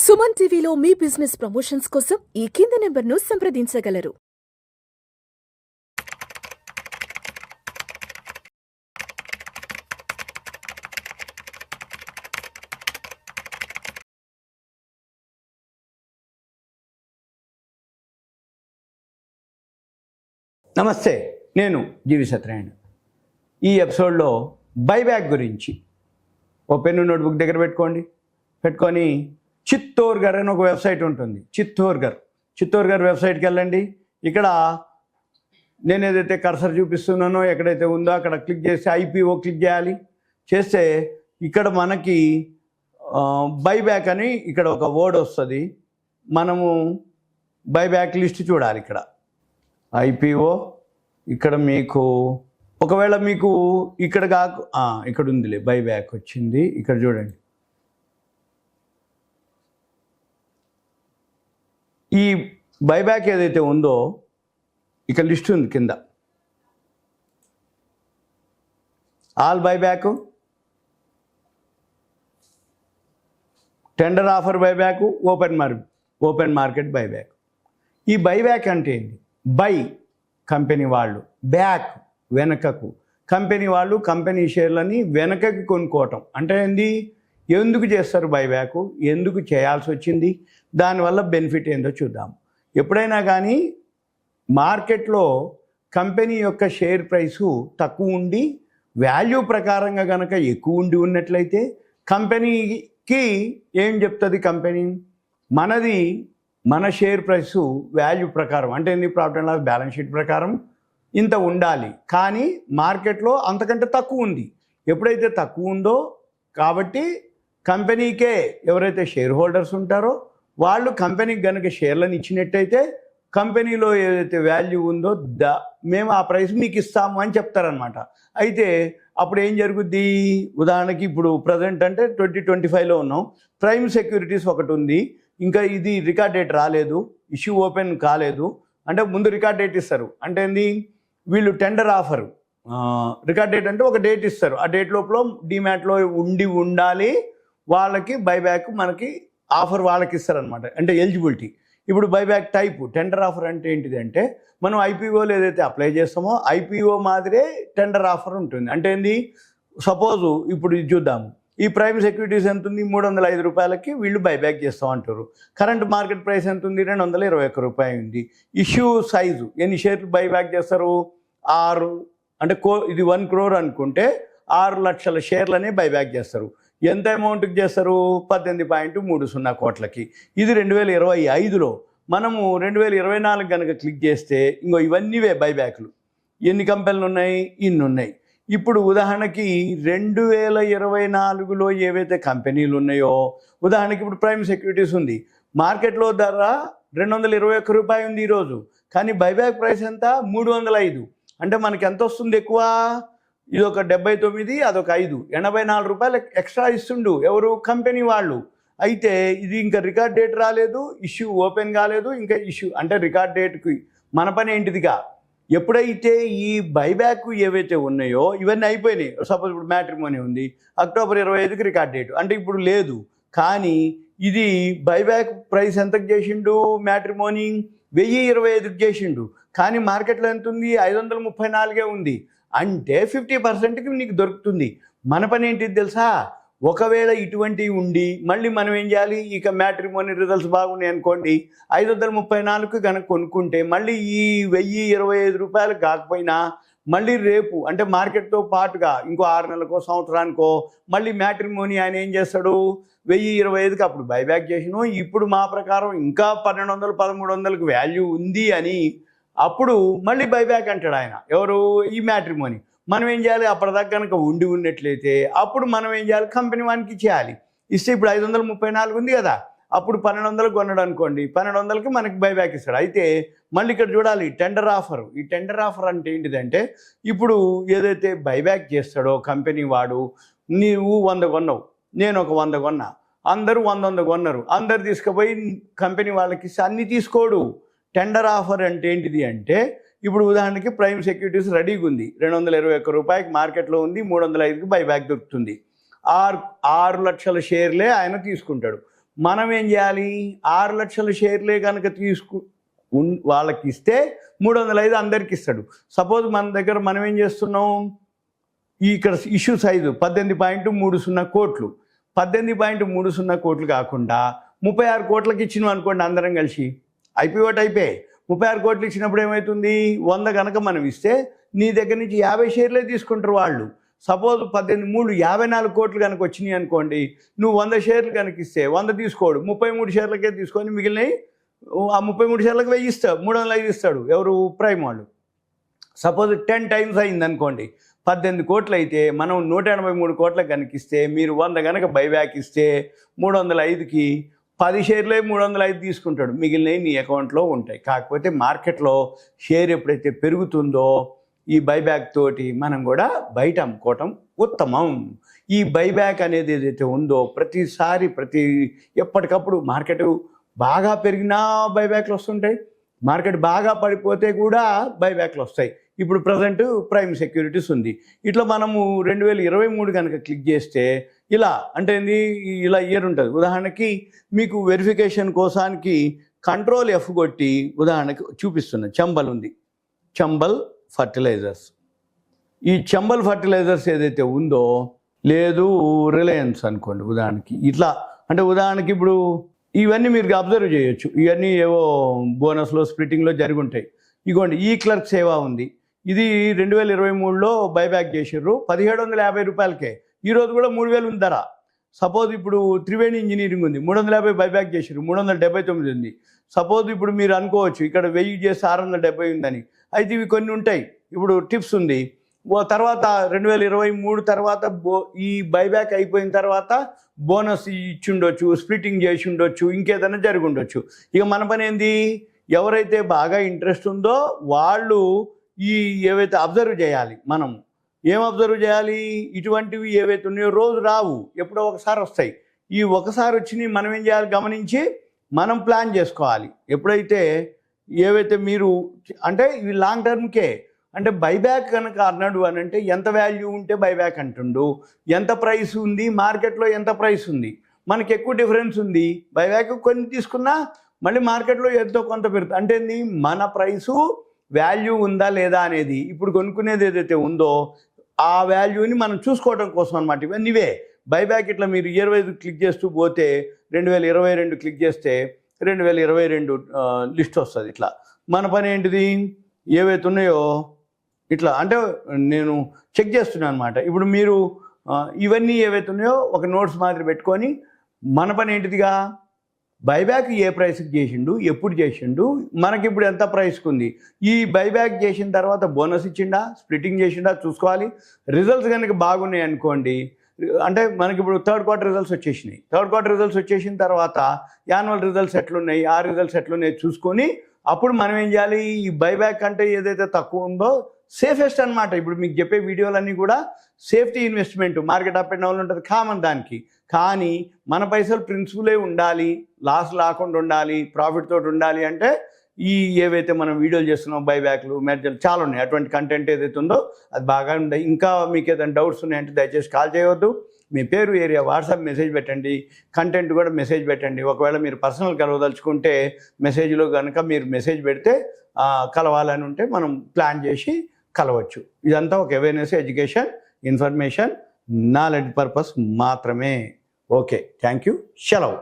సుమన్ టీవీలో మీ business promotions కోసం ఈ కింది నెంబర్ను సంప్రదించగలరు. నమస్తే, నేను జీవి సత్యనారాయణ. ఈ ఎపిసోడ్లో బైబ్యాక్ గురించి ఓ పెన్ను నోట్బుక్ దగ్గర పెట్టుకొని చిత్తోర్ఘర్ అని ఒక వెబ్సైట్ ఉంటుంది. చిత్తోర్ఘర్ వెబ్సైట్కి వెళ్ళండి. ఇక్కడ నేను ఏదైతే కర్సర్ చూపిస్తున్నానో ఎక్కడైతే ఉందో అక్కడ క్లిక్ చేసి IPO క్లిక్ చేయాలి. చేస్తే ఇక్కడ మనకి బైబ్యాక్ అని ఇక్కడ ఒక వర్డ్ వస్తుంది. మనము బైబ్యాక్ లిస్ట్ చూడాలి. ఇక్కడ IPO ఇక్కడ మీకు ఒకవేళ మీకు ఇక్కడ ఇక్కడ ఉందిలే, బైబ్యాక్ వచ్చింది. ఇక్కడ చూడండి, ఈ బైబ్యాక్ ఏదైతే ఉందో ఇక్కడ లిస్ట్ ఉంది. కింద all buyback, tender offer buyback, open market buyback. ఈ బైబ్యాక్ అంటే ఏంటి? బై కంపెనీ వాళ్ళు, బ్యాక్ వెనకకు. కంపెనీ వాళ్ళు కంపెనీ షేర్లని వెనకకి కొనుక్కోవటం అంటే ఏంది? ఎందుకు చేస్తారు బైబ్యాక్, ఎందుకు చేయాల్సి వచ్చింది, దానివల్ల బెనిఫిట్ ఏందో చూద్దాం. ఎప్పుడైనా కానీ మార్కెట్లో కంపెనీ యొక్క షేర్ ప్రైసు తక్కువ ఉండి వాల్యూ ప్రకారంగా కనుక ఎక్కువ ఉండి ఉన్నట్లయితే కంపెనీకి ఏం చెప్తుంది? కంపెనీ మన షేర్ ప్రైసు వాల్యూ ప్రకారం అంటే ఏంది? Profit and loss balance sheet ప్రకారం ఇంత ఉండాలి, కానీ మార్కెట్లో అంతకంటే తక్కువ ఉంది. ఎప్పుడైతే తక్కువ ఉందో కాబట్టి కంపెనీకే ఎవరైతే షేర్ హోల్డర్స్ ఉంటారో వాళ్ళు కంపెనీకి కనుక షేర్లను ఇచ్చినట్టయితే కంపెనీలో ఏదైతే వాల్యూ ఉందో మేము ఆ ప్రైస్ మీకు ఇస్తాము అని చెప్తారనమాట. అయితే అప్పుడు ఏం జరుగుద్ది? ఉదాహరణకి ఇప్పుడు ప్రజెంట్ అంటే 2025లో ఉన్నాం. ప్రైమ్ సెక్యూరిటీస్ ఒకటి ఉంది, ఇంకా ఇది రికార్డ్ డేట్ రాలేదు, ఇష్యూ ఓపెన్ కాలేదు. అంటే ముందు రికార్డ్ డేట్ ఇస్తారు. అంటే ఏంది? వీళ్ళు టెండర్ ఆఫర్ రికార్డ్ డేట్ అంటే ఒక డేట్ ఇస్తారు. ఆ డేట్ లోపల డిమాట్లో ఉండాలి. వాళ్ళకి బైబ్యాక్ మనకి ఆఫర్ వాళ్ళకి ఇస్తారనమాట. అంటే ఎలిజిబిలిటీ. ఇప్పుడు బైబ్యాక్ టైపు టెండర్ ఆఫర్ అంటే ఏంటిది అంటే మనం IPOలో ఏదైతే అప్లై చేస్తామో IPO మాదిరే టెండర్ ఆఫర్ ఉంటుంది. అంటే ఏంది? సపోజు ఇప్పుడు ఇది చూద్దాము. ఈ ప్రైమ్ సెక్యూరిటీస్ ఎంత ఉంది? 305 రూపాయలకి వీళ్ళు బైబ్యాక్ చేస్తాం అంటారు. కరెంట్ మార్కెట్ ప్రైస్ ఎంత ఉంది? 221 రూపాయలు ఉంది. ఇష్యూ సైజు ఎన్ని షేర్లు బైబ్యాక్ చేస్తారు? 6 అంటే ఇది 1 crore అనుకుంటే 6 లక్షల షేర్లనే బైబ్యాక్ చేస్తారు. ఎంత అమౌంట్కి చేస్తారు? 18.30 కోట్లకి. ఇది 2025లో. మనము 2024 కనుక క్లిక్ చేస్తే ఇంకో ఇవన్నీవే బైబ్యాక్లు. ఎన్ని కంపెనీలు ఉన్నాయి? ఇన్ని ఉన్నాయి. ఇప్పుడు ఉదాహరణకి 2024లో ఏవైతే కంపెనీలు ఉన్నాయో, ఉదాహరణకి ఇప్పుడు ప్రైమ్ సెక్యూరిటీస్ ఉంది. మార్కెట్లో ధర 221 రూపాయలు ఉంది ఈరోజు, కానీ బైబ్యాక్ ప్రైస్ ఎంత? 305. అంటే మనకి ఎంత వస్తుంది ఎక్కువ? ఇది ఒక 79, అదొక 5, 84 రూపాయలు ఎక్స్ట్రా ఇస్తుండు ఎవరు? కంపెనీ వాళ్ళు. అయితే ఇది ఇంకా రికార్డ్ డేట్ రాలేదు, ఇష్యూ ఓపెన్ కాలేదు. ఇంకా ఇష్యూ అంటే రికార్డ్ డేట్కి మన పని ఏంటిదిగా? ఎప్పుడైతే ఈ బైబ్యాక్ ఏవైతే ఉన్నాయో ఇవన్నీ అయిపోయినాయి. సపోజ్ ఇప్పుడు మ్యాట్రిమోనీ ఉంది, అక్టోబర్ 25కి రికార్డ్ డేట్, అంటే ఇప్పుడు లేదు. కానీ ఇది బైబ్యాక్ ప్రైస్ ఎంతకు చేసిండు? మ్యాట్రిమోనీ 1025కి చేసిండు, కానీ మార్కెట్లో ఎంత ఉంది? 534 ఉంది. అంటే 50%కి నీకు దొరుకుతుంది. మన పని ఏంటిది తెలుసా? ఒకవేళ ఇటువంటివి ఉండి మళ్ళీ మనం ఏం చేయాలి? ఇక మ్యాట్రిమోనీ రిజల్ట్స్ బాగున్నాయి అనుకోండి, 534కి కనుక కొనుక్కుంటే మళ్ళీ ఈ 1025 రూపాయలు కాకపోయినా మళ్ళీ రేపు అంటే మార్కెట్తో పాటుగా ఇంకో 6 నెలలకో సంవత్సరానికో మళ్ళీ మ్యాట్రిమోనీ ఆయన ఏం చేస్తాడు? 1025కి అప్పుడు బైబ్యాక్ చేసినాం. ఇప్పుడు మా ప్రకారం ఇంకా 1200, 1300కి వాల్యూ ఉంది అని అప్పుడు మళ్ళీ బైబ్యాక్ అంటాడు ఆయన. ఎవరు? ఈ మ్యాట్రిమోనీ. మనం ఏం చేయాలి? అప్పటిదాకా కనుక ఉన్నట్లయితే అప్పుడు మనం ఏం చేయాలి? కంపెనీ వానికి చేయాలి. ఇస్తే ఇప్పుడు 534 ఉంది కదా, అప్పుడు 1200కి కొన్నాడు అనుకోండి, 1200కి మనకి బైబ్యాక్ ఇస్తాడు. అయితే మళ్ళీ ఇక్కడ చూడాలి టెండర్ ఆఫర్. ఈ టెండర్ ఆఫర్ అంటే ఏంటిదంటే ఇప్పుడు ఏదైతే బైబ్యాక్ చేస్తాడో కంపెనీ వాడు, నీవు 100 కొన్నావు, నేను ఒక 100 కొన్నా, అందరూ 100 కొన్నారు, అందరు తీసుకుపోయి కంపెనీ వాళ్ళకి అన్నీ తీసుకోడు. టెండర్ ఆఫర్ అంటే ఏంటిది అంటే ఇప్పుడు ఉదాహరణకి ప్రైమ్ సెక్యూరిటీస్ రెడీగా ఉంది, 221 రూపాయలకి మార్కెట్లో ఉంది, 305కి బైబ్యాక్ దొరుకుతుంది. 6 లక్షల షేర్లే ఆయన తీసుకుంటాడు. మనం ఏం చేయాలి? 6 లక్షల షేర్లే కనుక వాళ్ళకి ఇస్తే 305 అందరికి ఇస్తాడు. సపోజ్ మన దగ్గర మనం ఏం చేస్తున్నాం, ఇక్కడ ఇష్యూ సైజు 18.30 కోట్లు, 18.30 కోట్లు కాకుండా 36 కోట్లకి ఇచ్చినాం అనుకోండి అందరం కలిసి, అయిపోయి 36 కోట్లు ఇచ్చినప్పుడు ఏమవుతుంది, 100 కనుక మనం ఇస్తే నీ దగ్గర నుంచి 50 షేర్లే తీసుకుంటారు వాళ్ళు. సపోజ్ 18 54 కోట్లు కనుక వచ్చినాయి అనుకోండి, నువ్వు 100 షేర్లు కనుక ఇస్తే 100 తీసుకోడు, 33 షేర్లకే తీసుకొని మిగిలినవి ఆ 33 షేర్లకు 1000 ఇస్తాడు, 305 ఇస్తాడు ఎవరు, ప్రైమ్ వాళ్ళు. సపోజ్ 10 టైమ్స్ అయింది అనుకోండి, 18 కోట్లు అయితే మనం 183 కోట్లకు కనుక ఇస్తే, మీరు 100 కనుక బైబ్యాక్ ఇస్తే 305కి 10 షేర్లే 305 తీసుకుంటాడు, మిగిలినవి నీ అకౌంట్లో ఉంటాయి. కాకపోతే మార్కెట్లో షేర్ ఎప్పుడైతే పెరుగుతుందో ఈ బైబ్యాక్ తోటి మనం కూడా బయట అమ్ముకోవటం ఉత్తమం. ఈ బైబ్యాక్ అనేది ఏదైతే ఉందో ప్రతిసారి ఎప్పటికప్పుడు మార్కెట్ బాగా పెరిగినా బైబ్యాక్లు వస్తుంటాయి, మార్కెట్ బాగా పడిపోతే కూడా బైబ్యాక్లు వస్తాయి. ఇప్పుడు ప్రజెంట్ ప్రైమ్ సెక్యూరిటీస్ ఉంది, ఇట్లా మనము 2023 కనుక క్లిక్ చేస్తే ఇలా అంటే ఇలా ఇయర్ ఉంటుంది. ఉదాహరణకి మీకు వెరిఫికేషన్ కోసానికి కంట్రోల్ F కొట్టి ఉదాహరణకి చూపిస్తున్నా, చంబల్ ఉంది, చంబల్ ఫర్టిలైజర్స్. ఈ చంబల్ ఫర్టిలైజర్స్ ఏదైతే ఉందో, లేదు రిలయన్స్ అనుకోండి ఉదాహరణకి, ఇట్లా అంటే ఉదాహరణకి ఇప్పుడు ఇవన్నీ మీరు అబ్జర్వ్ చేయొచ్చు, ఇవన్నీ ఏవో బోనస్లో స్ప్లిట్టింగ్లో జరిగి ఉంటాయి. ఇగోండి ఈ క్లర్క్ సేవ ఉంది, ఇది 2023లో బైబ్యాక్ చేసిర్రు 1750 రూపాయలకే, ఈరోజు కూడా 3000 ఉంది ధర. సపోజ్ ఇప్పుడు త్రివేణి ఇంజనీరింగ్ ఉంది, 350 బైబ్యాక్ చేసిర్రు, 379 ఉంది. సపోజ్ ఇప్పుడు మీరు అనుకోవచ్చు ఇక్కడ 1000 చేసి 670 ఉందని, అయితే ఇవి కొన్ని ఉంటాయి. ఇప్పుడు టిప్స్ ఉంది, తర్వాత 2023 తర్వాత ఈ బైబ్యాక్ అయిపోయిన తర్వాత బోనస్ ఇచ్చి ఉండొచ్చు, స్ప్లిట్టింగ్ చేసి ఉండొచ్చు, ఇంకేదైనా జరిగి ఉండొచ్చు. ఇక మన పని ఏంది, ఎవరైతే బాగా ఇంట్రెస్ట్ ఉందో వాళ్ళు ఏవైతే అబ్జర్వ్ చేయాలి, మనం ఏం అబ్జర్వ్ చేయాలి, ఇటువంటివి ఏవైతే ఉన్నాయో రోజు రావు, ఎప్పుడో ఒకసారి వస్తాయి. ఈ ఒకసారి వచ్చినాయి మనం ఏం చేయాలి, గమనించి మనం ప్లాన్ చేసుకోవాలి. ఎప్పుడైతే ఏవైతే మీరు అంటే ఇవి లాంగ్ టర్మ్కే, అంటే బైబ్యాక్ కనుక అన్నాడు అని అంటే ఎంత వాల్యూ ఉంటే బైబ్యాక్ అంటుండు, ఎంత ప్రైస్ ఉంది మార్కెట్లో, ఎంత ప్రైస్ ఉంది, మనకి ఎక్కువ డిఫరెన్స్ ఉంది, బైబ్యాక్ కొన్ని తీసుకున్నా మళ్ళీ మార్కెట్లో ఎంతో కొంత పెరుగుతుంది. అంటే మన ప్రైసు వాల్యూ ఉందా లేదా అనేది ఇప్పుడు కొనుక్కునేది ఏదైతే ఉందో ఆ వాల్యూని మనం చూసుకోవడం కోసం అనమాట. ఇవన్నీవే బైబ్యాక్. ఇట్లా మీరు ఇయర్ వైజ్ క్లిక్ చేస్తూ పోతే 2022 క్లిక్ చేస్తే 2022 లిస్ట్ వస్తుంది. ఇట్లా మన పని ఏంటిది, ఏవైతే ఉన్నాయో ఇట్లా అంటే నేను చెక్ చేస్తున్నాను అనమాట. ఇప్పుడు మీరు ఇవన్నీ ఏవైతే ఉన్నాయో ఒక నోట్స్ మాదిరి పెట్టుకొని మన పని ఏంటిదిగా, బైబ్యాక్ ఏ ప్రైస్కి చేసిండు, ఎప్పుడు చేసిండు, మనకి ఇప్పుడు ఎంత ప్రైస్కి ఉంది, ఈ బైబ్యాక్ చేసిన తర్వాత బోనస్ ఇచ్చిండా, స్ప్లిట్టింగ్ చేసిండా చూసుకోవాలి. రిజల్ట్స్ కనుక బాగున్నాయి అనుకోండి, అంటే మనకి ఇప్పుడు థర్డ్ క్వార్టర్ రిజల్ట్స్ వచ్చేసినాయి, థర్డ్ క్వార్టర్ రిజల్ట్స్ వచ్చేసిన తర్వాత యాన్యువల్ రిజల్ట్స్ ఎట్లున్నాయి, ఆ రిజల్ట్స్ ఎట్లున్నాయి చూసుకొని అప్పుడు మనం ఏం చేయాలి, ఈ బైబ్యాక్ అంటే ఏదైతే తక్కువ ఉందో సేఫెస్ట్ అనమాట. ఇప్పుడు మీకు చెప్పే వీడియోలన్నీ కూడా safety investment, market up and down ఉంటుంది కామన్ దానికి. కానీ మన పైసలు ప్రిన్సిపలే ఉండాలి, లాస్ లేకుండా ఉండాలి, ప్రాఫిట్ తోటి ఉండాలి అంటే ఏవైతే మనం వీడియోలు చేస్తున్నాం బైబ్యాక్లు, మెర్జర్లు చాలా ఉన్నాయి. అటువంటి కంటెంట్ ఏదైతే ఉందో అది బాగా ఉంది. ఇంకా మీకు ఏదైనా డౌట్స్ ఉన్నాయంటే దయచేసి కాల్ చేయవద్దు, మీ పేరు, ఏరియా, వాట్సాప్ మెసేజ్ పెట్టండి, కంటెంట్ కూడా మెసేజ్ పెట్టండి. ఒకవేళ మీరు పర్సనల్ కలవదలుచుకుంటే మెసేజ్లో కనుక మీరు మెసేజ్ పెడితే కలవాలని ఉంటే మనం ప్లాన్ చేసి కలవచ్చు. ఇదంతా ఒక awareness, education, information, knowledge purpose మాత్రమే. ఓకే, థ్యాంక్ యూ, సెలవు.